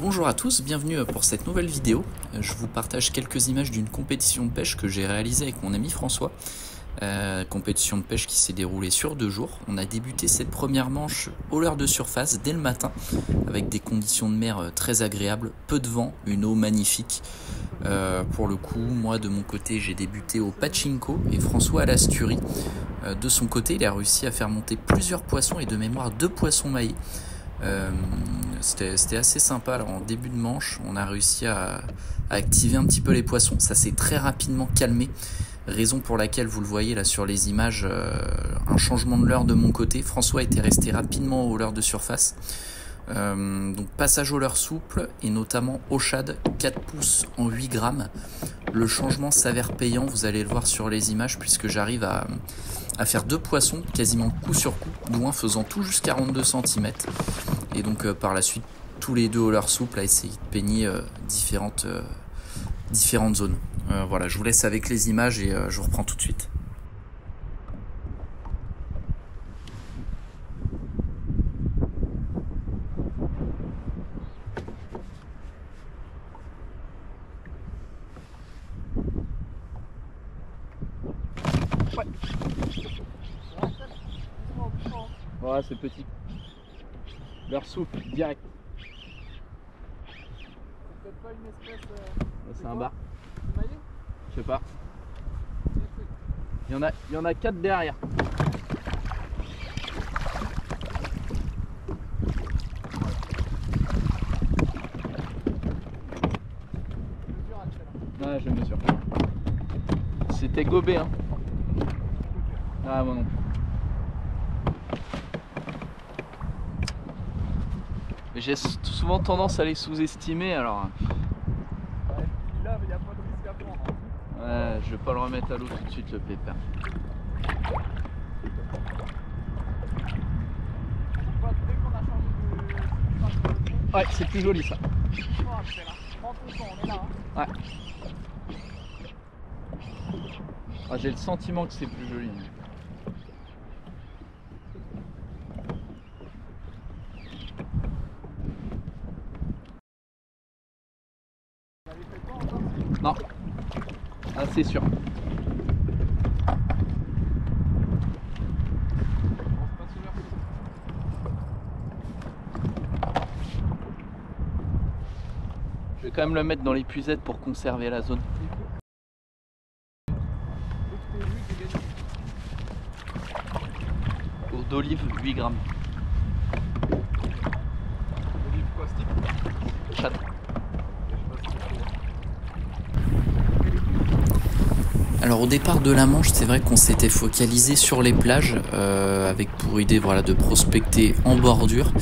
Bonjour à tous, bienvenue pour cette nouvelle vidéo. Je vous partage quelques images d'une compétition de pêche que j'ai réalisée avec mon ami François. Compétition de pêche qui s'est déroulée sur 2 jours. On a débuté cette première manche au leurre de surface dès le matin avec des conditions de mer très agréables, peu de vent, une eau magnifique. Pour le coup, moi de mon côté j'ai débuté au pachinko et François à l'asturie. De son côté, il a réussi à faire monter plusieurs poissons et de mémoire 2 poissons maillés. C'était assez sympa. Alors, en début de manche, on a réussi à activer un petit peu les poissons. Ça s'est très rapidement calmé, raison pour laquelle vous le voyez là sur les images, un changement de leurre de mon côté. François était resté rapidement au leurre de surface. Donc passage au leurre souple et notamment au shad 4 pouces en 8 grammes. Le changement s'avère payant, vous allez le voir sur les images, puisque j'arrive à faire 2 poissons quasiment coup sur coup, d'où un faisant tout juste 42 cm. Et donc par la suite, tous les deux au leurre souple à essayer de peigner différentes zones. Voilà, je vous laisse avec les images et je vous reprends tout de suite. Voilà, c'est petit. Leurre souple, direct. C'est peut-être pas une espèce. C'est un bar. Maillé ? Je sais pas. Il y en a 4 derrière. Ouais, je mesure. C'était gobé, hein. Ah, moi non. J'ai souvent tendance à les sous-estimer, alors. Ouais, là, il n'y a pas de risque à prendre. Ouais, je vais pas le remettre à l'eau tout de suite, le pépère. Dès qu'on a changé de. Ouais, c'est plus joli ça. Prends ton temps, on est là. Hein. Ouais. Ah, j'ai le sentiment que c'est plus joli. Non, ah, c'est sûr. Je vais quand même le mettre dans l'épuisette pour conserver la zone. Eau d'olive, 8 grammes. Olive quoi, stick ? Chat. Alors au départ de la manche, c'est vrai qu'on s'était focalisé sur les plages avec pour idée de prospecter en bordure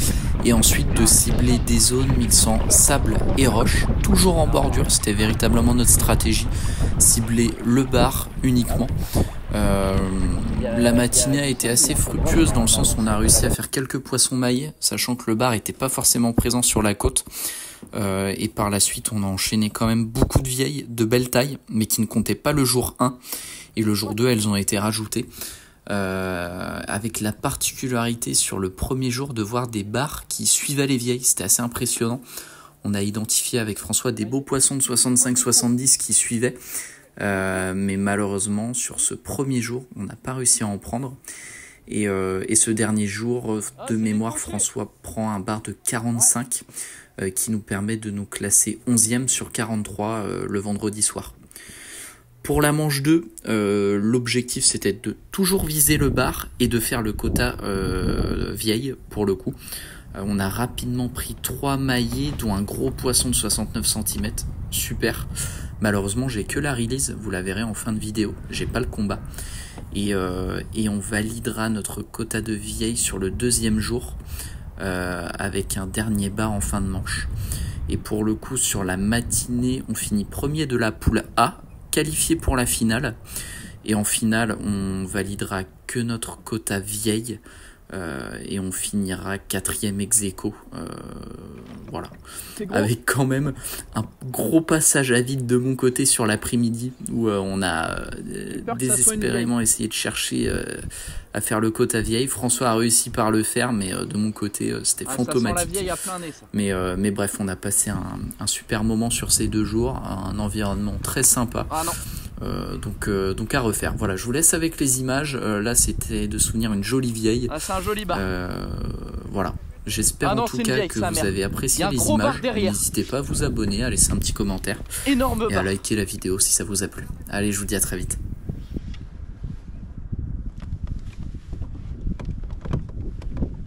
et ensuite de cibler des zones mixant sable et roche, toujours en bordure. C'était véritablement notre stratégie, cibler le bar uniquement. La matinée a été assez fructueuse dans le sens où on a réussi à faire quelques poissons maillés, sachant que le bar n'était pas forcément présent sur la côte. Et par la suite, on a enchaîné quand même beaucoup de vieilles de belle taille, mais qui ne comptaient pas le jour 1. Et le jour 2, elles ont été rajoutées. Avec la particularité sur le premier jour de voir des bars qui suivaient les vieilles. C'était assez impressionnant. On a identifié avec François des beaux poissons de 65-70 qui suivaient. Mais malheureusement, sur ce premier jour, on n'a pas réussi à en prendre. Et ce dernier jour, de mémoire, François prend un bar de 45 qui nous permet de nous classer 11e sur 43 le vendredi soir. Pour la manche 2, l'objectif c'était de toujours viser le bar et de faire le quota vieille pour le coup. On a rapidement pris 3 maillets dont un gros poisson de 69 cm, super. Malheureusement j'ai que la release, vous la verrez en fin de vidéo, j'ai pas le combat. Et on validera notre quota de vieille sur le 2e jour avec un dernier bar en fin de manche. Et pour le coup sur la matinée on finit premier de la poule A, qualifié pour la finale. Et en finale on validera que notre quota vieille et on finira 4e ex aequo. Voilà. C'est gros. Avec quand même un gros passage à vide de mon côté sur l'après-midi où on a peur que ça soit une désespérément essayé de chercher à faire le côte à vieille. François a réussi par le faire, mais de mon côté c'était Ah, ça sent la fantomatique. vieille à plein nez, ça. Mais bref, on a passé un super moment sur ces 2 jours, un environnement très sympa. Ah non. Donc à refaire. Voilà, je vous laisse avec les images. Là, c'était de souvenir une jolie vieille. Ah, c'est un joli bar. Voilà. J'espère Ah non, en tout c'est une cas vieille, que sa vous mère. avez Y a apprécié un les gros bar images. derrière. N'hésitez pas à vous abonner, à laisser un petit commentaire Énorme et à bar. liker la vidéo si ça vous a plu. Allez, je vous dis à très vite.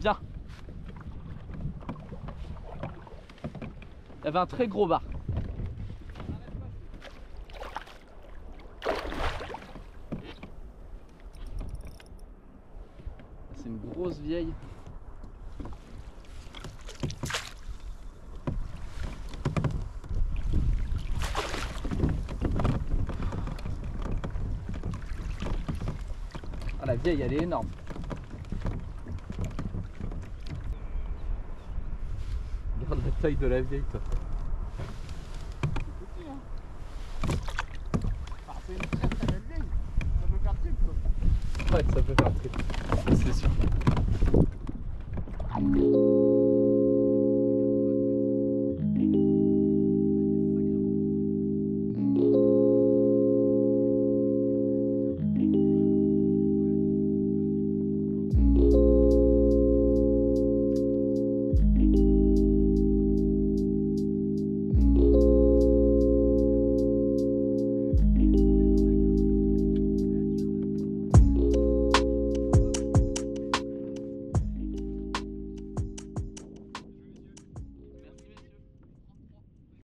Bien. Il y avait un très gros bar. C'est une grosse vieille. Ah, la vieille, elle est énorme. Regarde la taille de la vieille, toi. Ah, c'est une très très belle vieille. Ça peut faire triple, quoi. Ouais, ça peut faire très. C'est sûr.